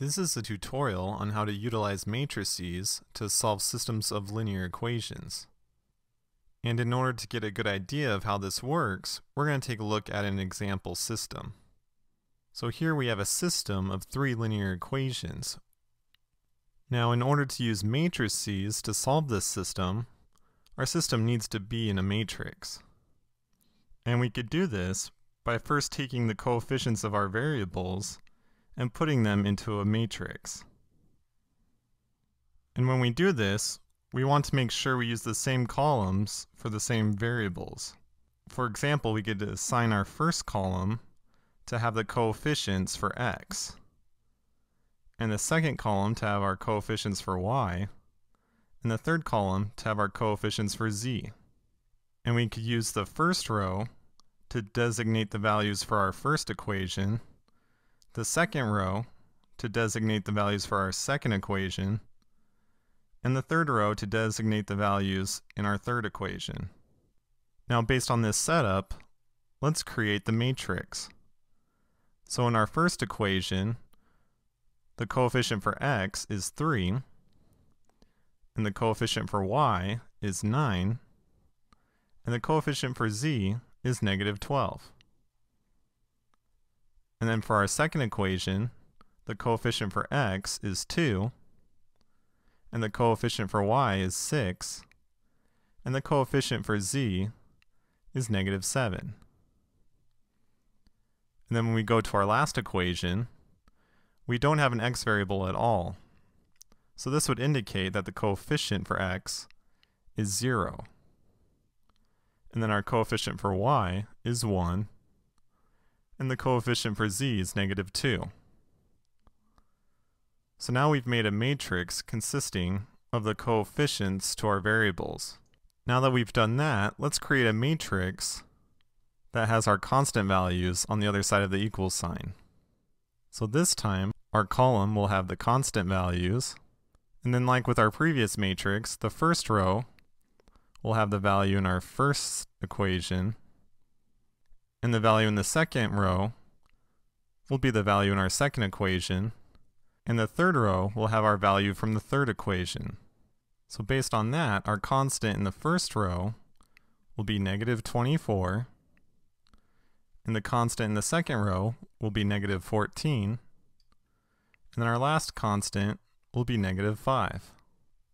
This is a tutorial on how to utilize matrices to solve systems of linear equations. And in order to get a good idea of how this works, we're going to take a look at an example system. So here we have a system of three linear equations. Now in order to use matrices to solve this system, our system needs to be in a matrix. And we could do this by first taking the coefficients of our variables and putting them into a matrix. And when we do this, we want to make sure we use the same columns for the same variables. For example, we could assign our first column to have the coefficients for x, and the second column to have our coefficients for y, and the third column to have our coefficients for z. And we could use the first row to designate the values for our first equation, the second row to designate the values for our second equation, and the third row to designate the values in our third equation. Now based on this setup, let's create the matrix. So in our first equation, the coefficient for x is 3, and the coefficient for y is 9, and the coefficient for z is -12. And then for our second equation, the coefficient for x is 2, and the coefficient for y is 6, and the coefficient for z is -7. And then when we go to our last equation, we don't have an x variable at all. So this would indicate that the coefficient for x is 0. And then our coefficient for y is 1, and the coefficient for z is -2. So now we've made a matrix consisting of the coefficients to our variables. Now that we've done that, let's create a matrix that has our constant values on the other side of the equal sign. So this time, our column will have the constant values, and then like with our previous matrix, the first row will have the value in our first equation, and the value in the second row will be the value in our second equation, and the third row will have our value from the third equation. So based on that, our constant in the first row will be -24, and the constant in the second row will be -14, and then our last constant will be -5.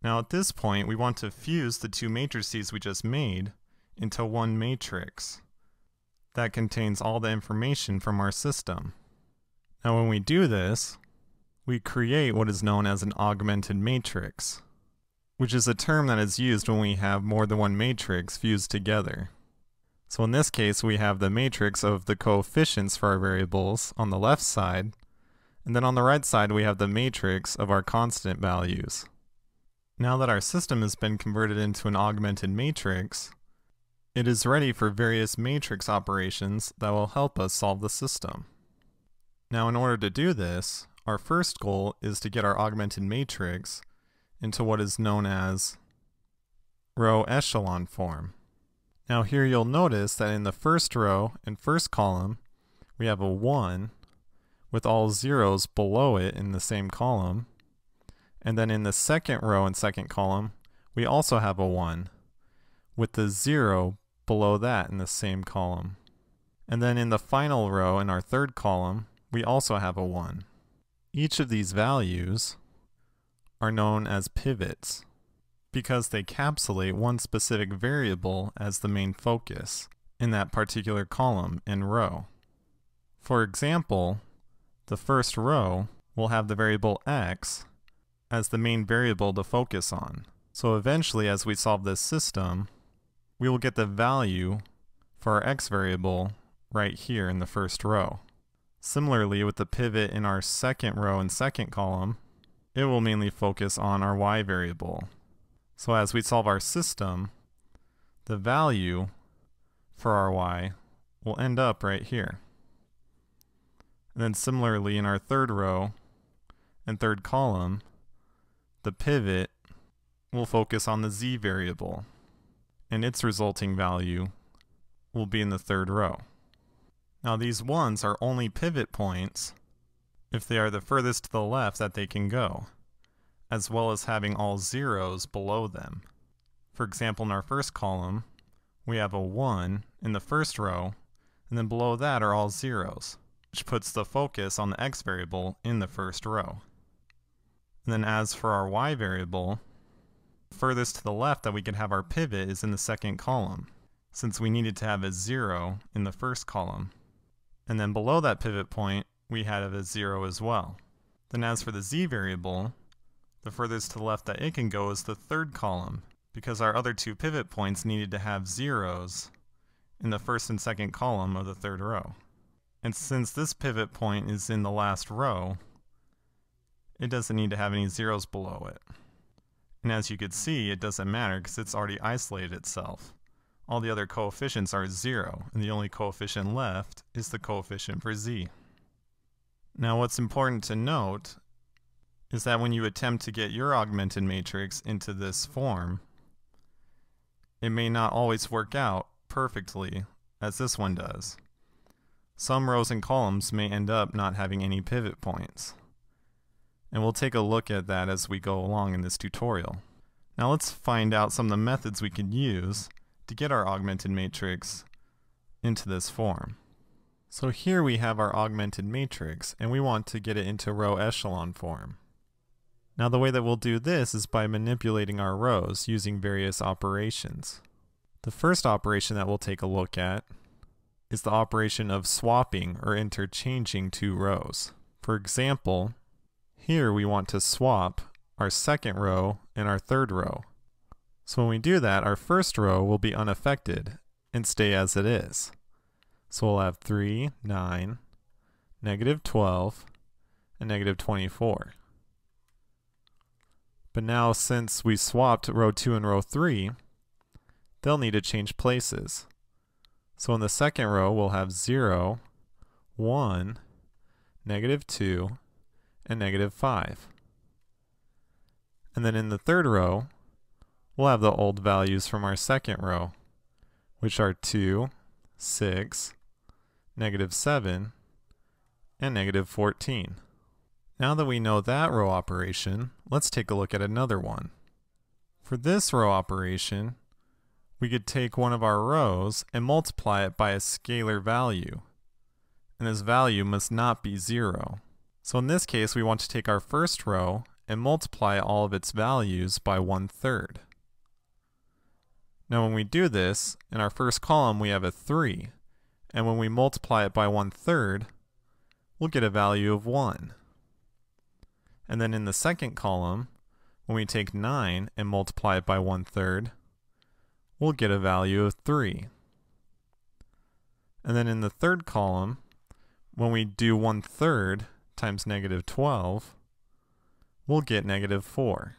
Now at this point, we want to fuse the two matrices we just made into one matrix that contains all the information from our system. Now when we do this, we create what is known as an augmented matrix, which is a term that is used when we have more than one matrix fused together. So in this case, we have the matrix of the coefficients for our variables on the left side, and then on the right side we have the matrix of our constant values. Now that our system has been converted into an augmented matrix, it is ready for various matrix operations that will help us solve the system. Now in order to do this, our first goal is to get our augmented matrix into what is known as row echelon form. Now here you'll notice that in the first row and first column, we have a 1 with all zeros below it in the same column. And then in the second row and second column, we also have a 1 with the 0 below that in the same column. And then in the final row in our third column, we also have a 1. Each of these values are known as pivots because they encapsulate one specific variable as the main focus in that particular column and row. For example, the first row will have the variable x as the main variable to focus on. So eventually, as we solve this system, we will get the value for our x variable right here in the first row. Similarly, with the pivot in our second row and second column, it will mainly focus on our y variable. So as we solve our system, the value for our y will end up right here. And then similarly in our third row and third column, the pivot will focus on the z variable, and its resulting value will be in the third row. Now these 1s are only pivot points if they are the furthest to the left that they can go, as well as having all zeros below them. For example, in our first column, we have a 1 in the first row, and then below that are all zeros, which puts the focus on the x variable in the first row. And then as for our y variable, furthest to the left that we could have our pivot is in the second column, since we needed to have a 0 in the first column. And then below that pivot point, we had a 0 as well. Then as for the z variable, the furthest to the left that it can go is the third column, because our other two pivot points needed to have zeros in the first and second column of the third row. And since this pivot point is in the last row, it doesn't need to have any zeros below it. And as you can see, it doesn't matter because it's already isolated itself. All the other coefficients are 0, and the only coefficient left is the coefficient for z. Now what's important to note is that when you attempt to get your augmented matrix into this form, it may not always work out perfectly as this one does. Some rows and columns may end up not having any pivot points. And we'll take a look at that as we go along in this tutorial. Now let's find out some of the methods we could use to get our augmented matrix into this form. So here we have our augmented matrix, and we want to get it into row echelon form. Now the way that we'll do this is by manipulating our rows using various operations. The first operation that we'll take a look at is the operation of swapping or interchanging two rows. For example, here we want to swap our second row and our third row. So when we do that, our first row will be unaffected and stay as it is. So we'll have 3, 9, -12, and -24. But now since we swapped row 2 and row 3, they'll need to change places. So in the second row we'll have 0, 1, -2, and -5. And then in the third row, we'll have the old values from our second row, which are 2, 6, -7, and -14. Now that we know that row operation, let's take a look at another one. For this row operation, we could take one of our rows and multiply it by a scalar value, and this value must not be 0. So in this case, we want to take our first row and multiply all of its values by 1/3. Now when we do this, in our first column we have a 3, and when we multiply it by 1/3, we'll get a value of 1. And then in the second column, when we take 9 and multiply it by 1/3, we'll get a value of 3. And then in the third column, when we do 1/3 times -12, we'll get -4.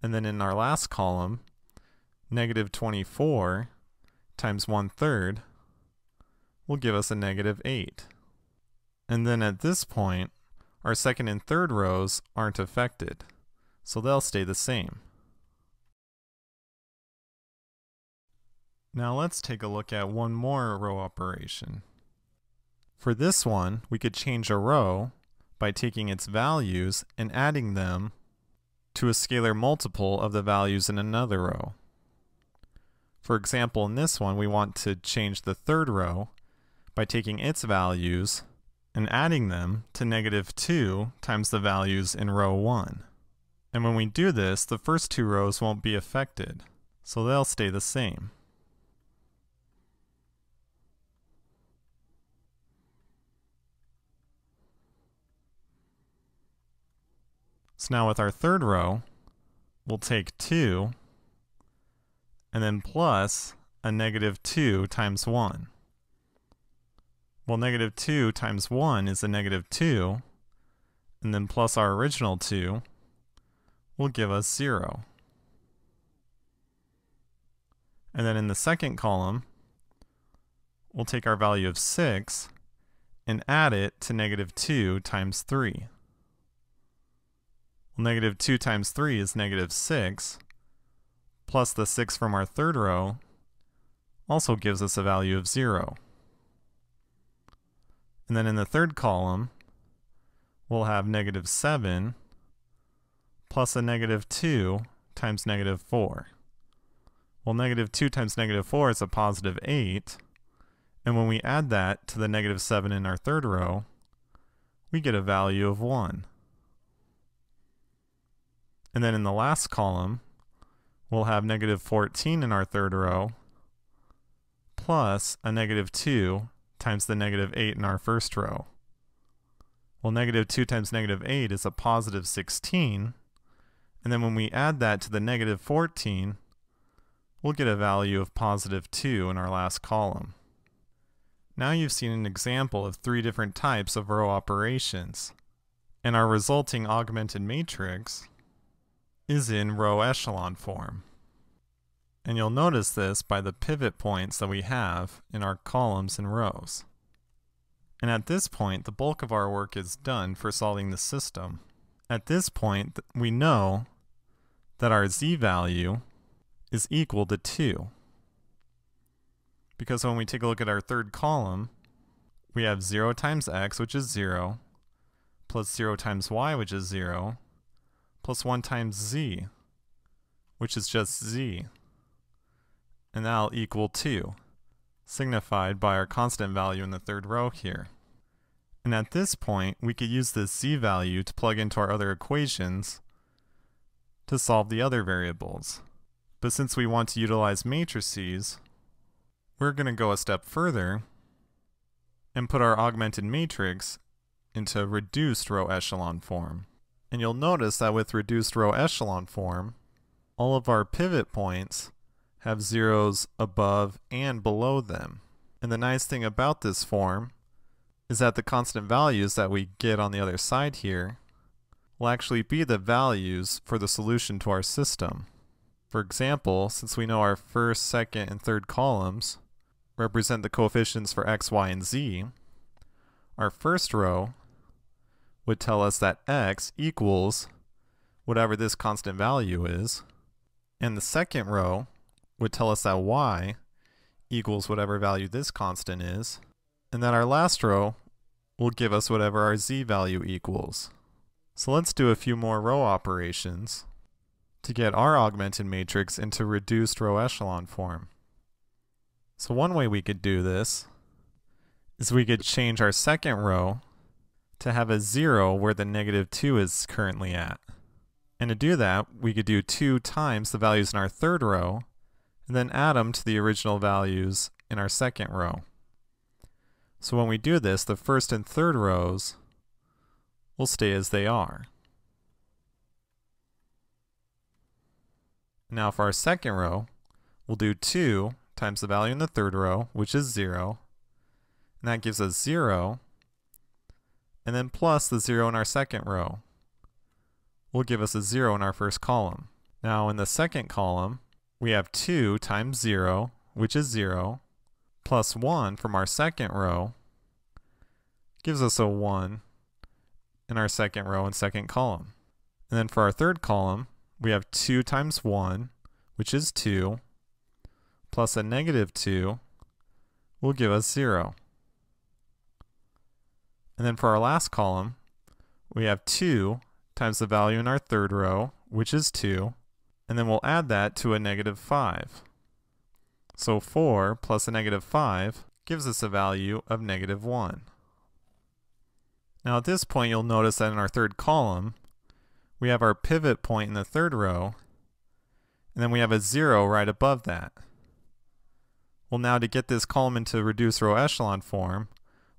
And then in our last column, -24 times 1/3 will give us a -8. And then at this point, our second and third rows aren't affected, so they'll stay the same. Now let's take a look at one more row operation. For this one, we could change a row by taking its values and adding them to a scalar multiple of the values in another row. For example, in this one, we want to change the third row by taking its values and adding them to -2 times the values in row 1. And when we do this, the first two rows won't be affected, so they'll stay the same. So now with our third row, we'll take 2 and then plus a -2 times 1. Well, -2 times 1 is a -2, and then plus our original 2 will give us 0. And then in the second column, we'll take our value of 6 and add it to -2 times 3. Well, -2 times 3 is -6, plus the 6 from our third row also gives us a value of 0. And then in the third column, we'll have negative 7 plus a negative 2 times negative 4. Well, negative 2 times negative 4 is a positive 8. And when we add that to the negative 7 in our third row, we get a value of 1. And then in the last column, we'll have negative 14 in our third row, plus a negative 2 times the negative 8 in our first row. Well, negative 2 times negative 8 is a positive 16. And then when we add that to the negative 14, we'll get a value of positive 2 in our last column. Now you've seen an example of 3 different types of row operations, and our resulting augmented matrix is in row echelon form. And you'll notice this by the pivot points that we have in our columns and rows. And at this point, the bulk of our work is done for solving the system. At this point, we know that our z value is equal to 2. Because when we take a look at our third column, we have 0 times x, which is 0, plus 0 times y, which is 0, plus 1 times z, which is just z. And that'll equal 2, signified by our constant value in the third row here. And at this point, we could use this z value to plug into our other equations to solve the other variables. But since we want to utilize matrices, we're going to go a step further and put our augmented matrix into reduced row echelon form. And you'll notice that with reduced row echelon form, all of our pivot points have zeros above and below them. And the nice thing about this form is that the constant values that we get on the other side here will actually be the values for the solution to our system. For example, since we know our first, second, and third columns represent the coefficients for x, y, and z, our first row would tell us that x equals whatever this constant value is, and the second row would tell us that y equals whatever value this constant is, and that our last row will give us whatever our z value equals. So let's do a few more row operations to get our augmented matrix into reduced row echelon form. So one way we could do this is we could change our second row to have a 0 where the negative 2 is currently at. And to do that, we could do 2 times the values in our third row, and then add them to the original values in our second row. So when we do this, the first and third rows will stay as they are. Now for our second row, we'll do 2 times the value in the third row, which is 0, and that gives us 0, and then plus the 0 in our second row will give us a 0 in our first column. Now in the second column, we have 2 times 0, which is 0, plus 1 from our second row gives us a 1 in our second row and second column. And then for our third column, we have 2 times 1, which is 2, plus a negative 2 will give us 0. And then for our last column, we have 2 times the value in our third row, which is 2, and then we'll add that to a negative 5. So 4 plus a negative 5 gives us a value of negative 1. Now at this point, you'll notice that in our third column, we have our pivot point in the third row, and then we have a 0 right above that. Well, now to get this column into reduced row echelon form,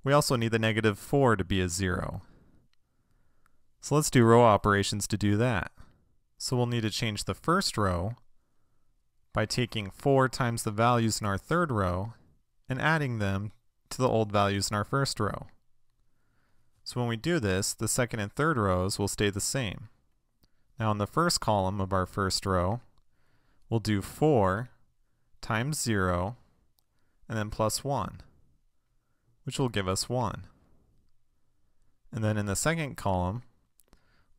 we also need the negative 4 to be a 0. So let's do row operations to do that. So we'll need to change the first row by taking 4 times the values in our third row and adding them to the old values in our first row. So when we do this, the second and third rows will stay the same. Now in the first column of our first row, we'll do 4 times 0 and then plus 1, which will give us 1. And then in the second column,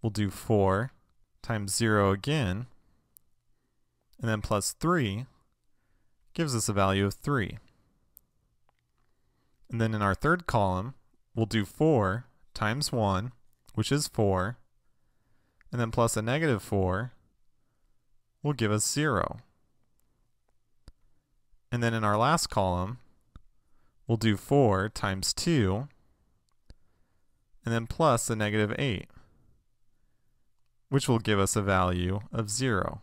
we'll do 4 times 0 again, and then plus 3 gives us a value of 3. And then in our third column, we'll do 4 times 1, which is 4, and then plus a negative 4 will give us 0. And then in our last column, we'll do 4 times 2, and then plus a negative 8, which will give us a value of 0.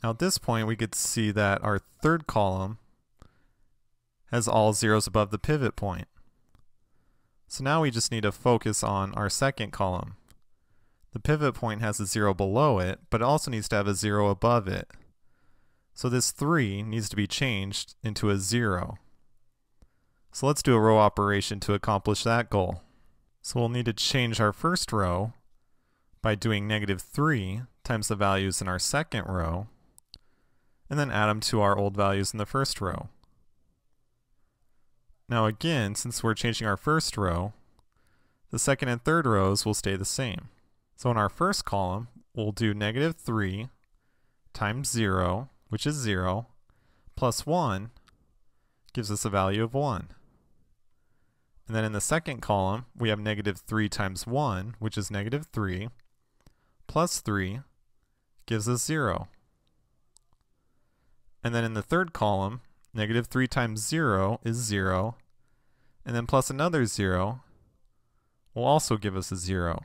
Now at this point, we get to see that our third column has all zeros above the pivot point. So now we just need to focus on our second column. The pivot point has a 0 below it, but it also needs to have a 0 above it. So this 3 needs to be changed into a 0. So let's do a row operation to accomplish that goal. So we'll need to change our first row by doing negative 3 times the values in our second row, and then add them to our old values in the first row. Now again, since we're changing our first row, the second and third rows will stay the same. So in our first column, we'll do negative 3 times 0, which is 0, plus 1 gives us a value of 1. And then in the second column, we have negative 3 times 1, which is negative 3, plus 3 gives us 0. And then in the third column, negative 3 times 0 is 0, and then plus another 0 will also give us a 0.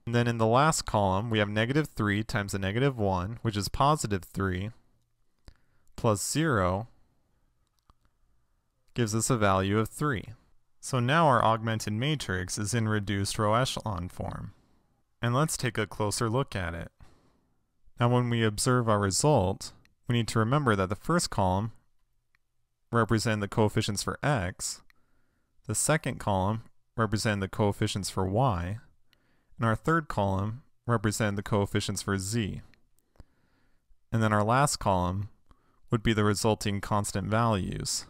And then in the last column, we have negative 3 times a negative 1, which is positive 3, plus 0 gives us a value of 3. So now our augmented matrix is in reduced row echelon form. And let's take a closer look at it. Now when we observe our result, we need to remember that the first column represents the coefficients for x, the second column represents the coefficients for y, and our third column represents the coefficients for z. And then our last column would be the resulting constant values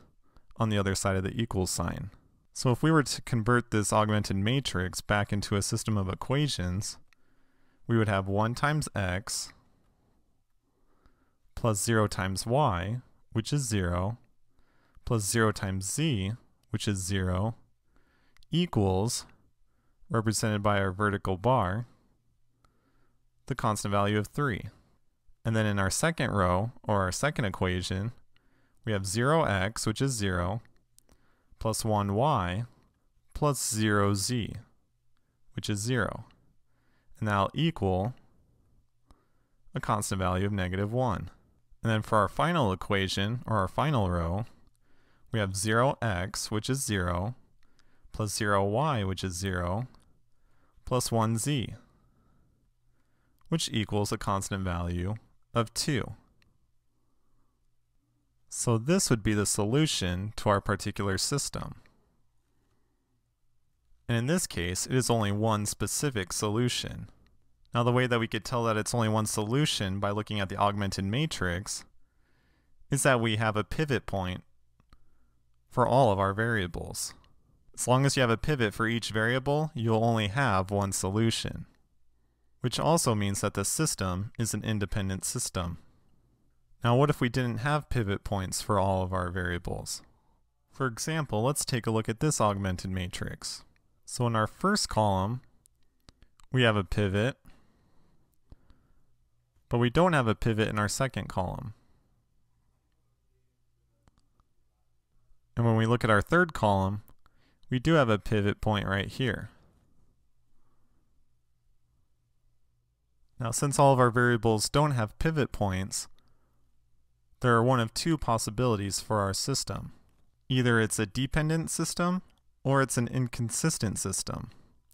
on the other side of the equal sign. So if we were to convert this augmented matrix back into a system of equations, we would have 1 times x plus 0 times y, which is 0, plus 0 times z, which is 0, equals, represented by our vertical bar, the constant value of 3. And then in our second row, or our second equation, we have 0x, which is 0, plus 1y, plus 0z, which is 0. And that'll equal a constant value of negative 1. And then for our final equation, or our final row, we have 0x, which is 0, plus 0y, which is 0, plus 1z, which equals a constant value of 2. So this would be the solution to our particular system. And in this case, it is only one specific solution. Now the way that we could tell that it's only one solution by looking at the augmented matrix is that we have a pivot point for all of our variables. As long as you have a pivot for each variable, you'll only have one solution, which also means that the system is an independent system. Now what if we didn't have pivot points for all of our variables? For example, let's take a look at this augmented matrix. So in our first column, we have a pivot, but we don't have a pivot in our second column. And when we look at our third column, we do have a pivot point right here. Now since all of our variables don't have pivot points, there are one of two possibilities for our system. Either it's a dependent system or it's an inconsistent system.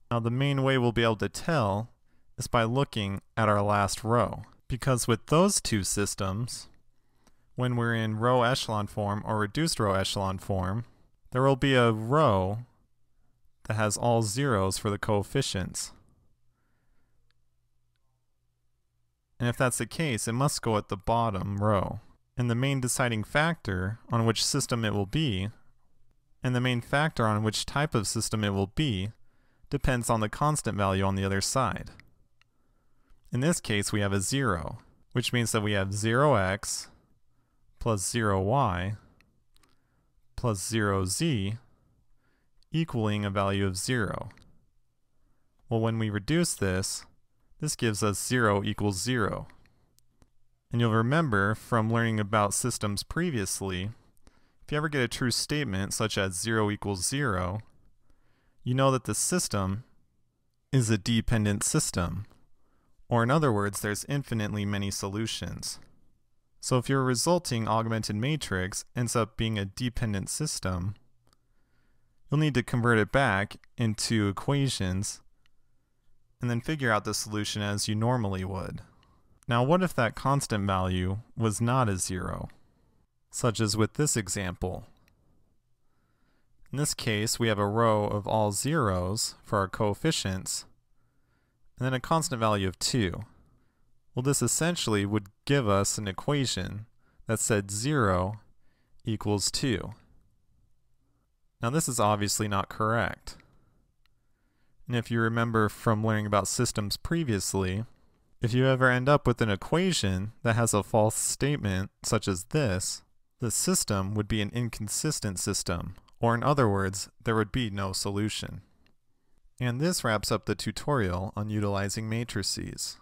Now the main way we'll be able to tell is by looking at our last row. Because with those two systems, when we're in row echelon form or reduced row echelon form, there will be a row that has all zeros for the coefficients. And if that's the case, it must go at the bottom row. And the main deciding factor on which system it will be, and the main factor on which type of system it will be, depends on the constant value on the other side. In this case, we have a 0, which means that we have 0x plus 0y plus 0z equaling a value of 0. Well, when we reduce this, this gives us 0 equals 0. And you'll remember from learning about systems previously, if you ever get a true statement such as 0 equals 0, you know that the system is a dependent system. Or in other words, there's infinitely many solutions. So if your resulting augmented matrix ends up being a dependent system, you'll need to convert it back into equations and then figure out the solution as you normally would. Now what if that constant value was not a 0? Such as with this example. In this case, we have a row of all zeros for our coefficients, and then a constant value of 2. Well, this essentially would give us an equation that said 0 equals 2. Now this is obviously not correct. And if you remember from learning about systems previously, if you ever end up with an equation that has a false statement such as this, the system would be an inconsistent system, or in other words, there would be no solution. And this wraps up the tutorial on utilizing matrices.